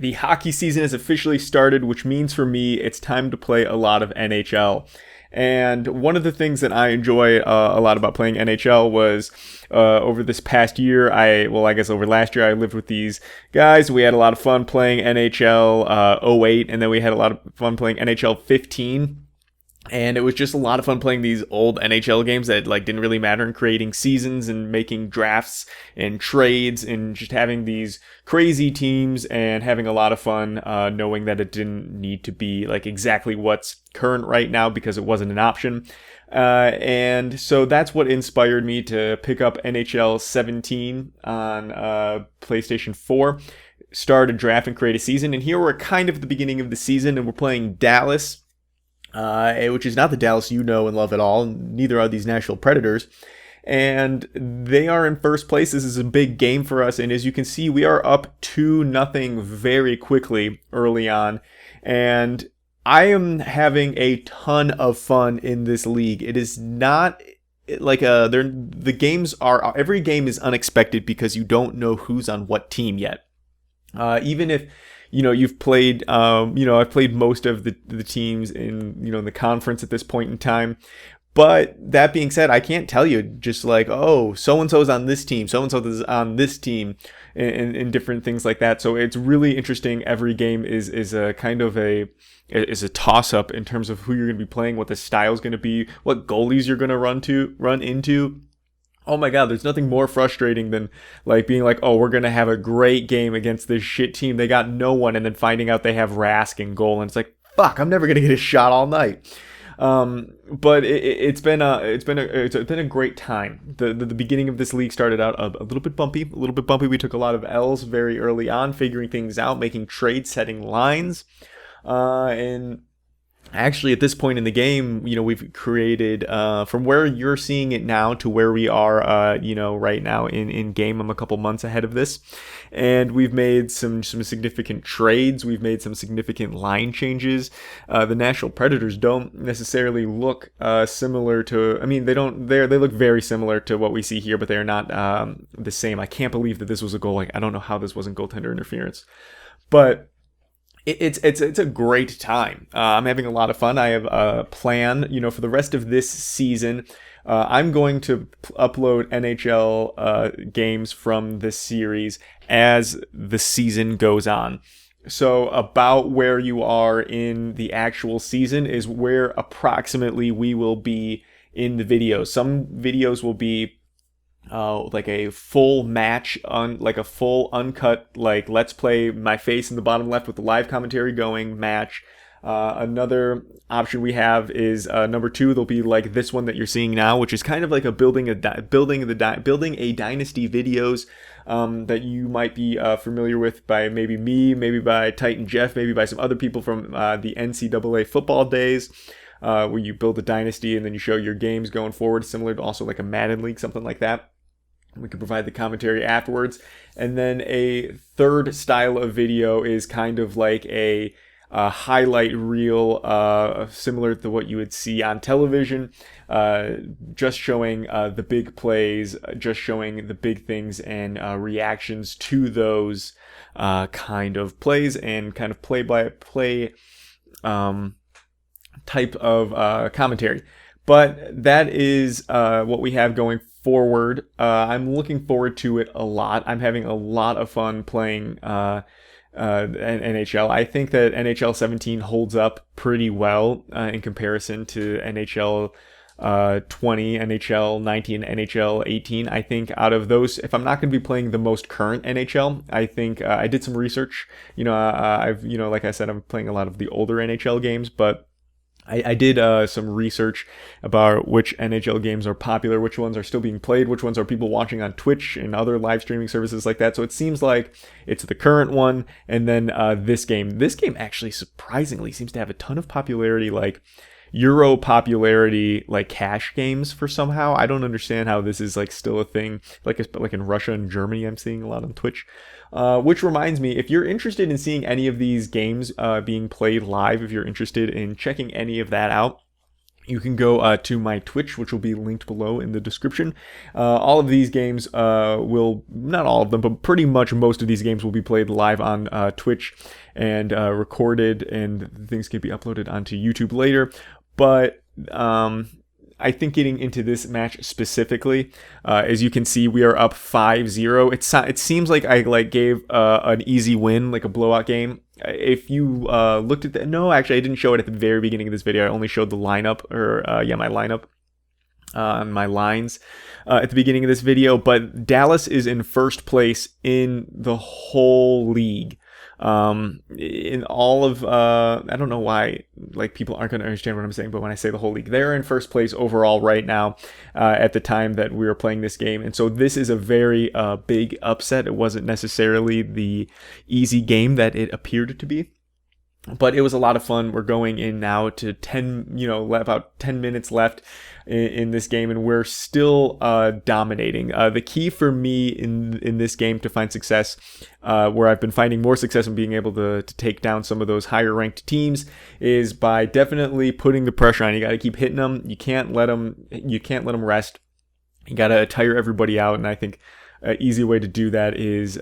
The hockey season has officially started, which means for me, it's time to play a lot of NHL. And one of the things that I enjoy a lot about playing NHL was over this past year, I guess over last year, I lived with these guys. We had a lot of fun playing NHL 08, and then we had a lot of fun playing NHL 15. And it was just a lot of fun playing these old NHL games that like didn't really matter, and creating seasons and making drafts and trades and just having these crazy teams and having a lot of fun knowing that it didn't need to be like exactly what's current right now because it wasn't an option. And so that's what inspired me to pick up NHL 17 on PlayStation 4, start a draft and create a season. And here we're kind of at the beginning of the season, and we're playing Dallas. Which is not the Dallas you know and love at all. Neither are these Nashville Predators. And they are in first place. This is a big game for us. And as you can see, we are up 2-0 very quickly early on. And I am having a ton of fun in this league. It is not like the games are, every game is unexpected because you don't know who's on what team yet. Even if you've played, I've played most of the teams in the conference at this point in time. But that being said, I can't tell you just like, oh, so-and-so's on this team, so-and-so is on this team, and different things like that. So it's really interesting. Every game is a kind of a toss-up in terms of who you're going to be playing, what the style is going to be, what goalies you're going to run into. Oh my God, there's nothing more frustrating than like being like, oh, we're going to have a great game against this shit team. They got no one. And then finding out they have Rask in goal. And it's like, fuck, I'm never going to get a shot all night. But it's been a great time. The beginning of this league started out a little bit bumpy. We took a lot of L's very early on, figuring things out, making trades, setting lines. And actually, at this point in the game, we've created from where you're seeing it now to where we are, right now in game. I'm a couple months ahead of this, and we've made some significant trades. We've made some significant line changes. The Nashville Predators don't necessarily look similar to. I mean, they don't. They look very similar to what we see here, but they're not the same. I can't believe that this was a goal. Like, I don't know how this wasn't goaltender interference, but it's a great time. I'm having a lot of fun. I have a plan, for the rest of this season. I'm going to upload NHL games from this series as the season goes on. So about where you are in the actual season is where approximately we will be in the videos. Some videos will be like a full match on like a full uncut, like let's play my face in the bottom left with the live commentary going match. Another option we have is number 2. There'll be like this one that you're seeing now, which is kind of like a building a dynasty videos that you might be familiar with by maybe me, maybe by Titan Jeff, maybe by some other people from the NCAA football days. Where you build a dynasty and then you show your games going forward, similar to also like a Madden League, something like that. We can provide the commentary afterwards. And then a third style of video is kind of like a highlight reel, similar to what you would see on television, just showing the big plays, just showing the big things and reactions to those kind of plays and kind of play-by-play type of commentary. But that is what we have going forward. I'm looking forward to it a lot. I'm having a lot of fun playing NHL. I think that NHL 17 holds up pretty well in comparison to NHL 20, NHL 19, NHL 18. I think out of those, if I'm not going to be playing the most current NHL, I think I did some research. I've like I said, I'm playing a lot of the older NHL games, but I did some research about which NHL games are popular, which ones are still being played, which ones are people watching on Twitch and other live streaming services like that. So it seems like it's the current one, and then this game. This game actually surprisingly seems to have a ton of popularity, like Euro popularity, like cash games for somehow. I don't understand how this is like still a thing, like in Russia and Germany. I'm seeing a lot on Twitch. Which reminds me, if you're interested in seeing any of these games being played live, if you're interested in checking any of that out, you can go to my Twitch, which will be linked below in the description. All of these games will, not all of them, but pretty much most of these games will be played live on Twitch and recorded, and things can be uploaded onto YouTube later. But I think getting into this match specifically, as you can see, we are up 5-0. It seems like I gave an easy win, like a blowout game. If you looked at no, actually I didn't show it at the very beginning of this video. I only showed the lineup, or my lineup, my lines at the beginning of this video. But Dallas is in first place in the whole league. In all of I don't know why like people aren't going to understand what I'm saying, but when I say the whole league, they're in first place overall right now at the time that we were playing this game. And so this is a very big upset. It wasn't necessarily the easy game that it appeared to be, but it was a lot of fun. We're going in now to about 10 minutes left in this game, and we're still dominating. The key for me in this game to find success, where I've been finding more success in being able to take down some of those higher ranked teams, is by definitely putting the pressure on. You got to keep hitting them. You can't let them rest. You got to tire everybody out, and I think an easy way to do that is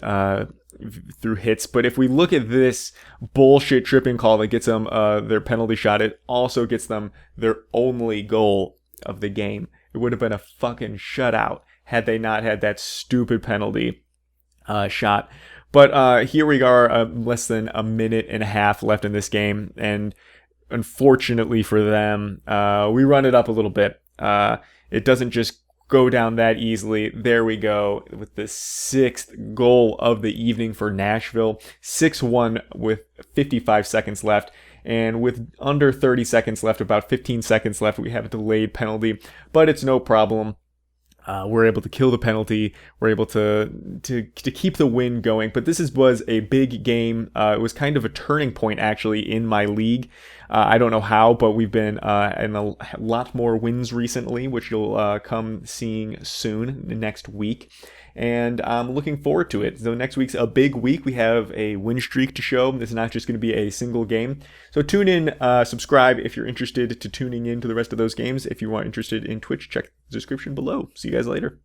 through hits. But if we look at this bullshit tripping call that gets them their penalty shot, it also gets them their only goal of the game. It would have been a fucking shutout had they not had that stupid penalty shot. But here we are, less than a minute and a half left in this game, and unfortunately for them, we run it up a little bit. It doesn't just go down that easily. There we go with the 6th goal of the evening for Nashville. 6-1 with 55 seconds left. And with under 30 seconds left, about 15 seconds left, we have a delayed penalty, but it's no problem. We're able to kill the penalty. We're able to keep the win going. But this was a big game. It was kind of a turning point, actually, in my league. I don't know how, but we've been in a lot more wins recently, which you'll come seeing soon next week. And I'm looking forward to it. So next week's a big week. We have a win streak to show. It's not just going to be a single game. So tune in, subscribe if you're interested to tuning in to the rest of those games. If you are interested in Twitch, check the description below. See you guys later.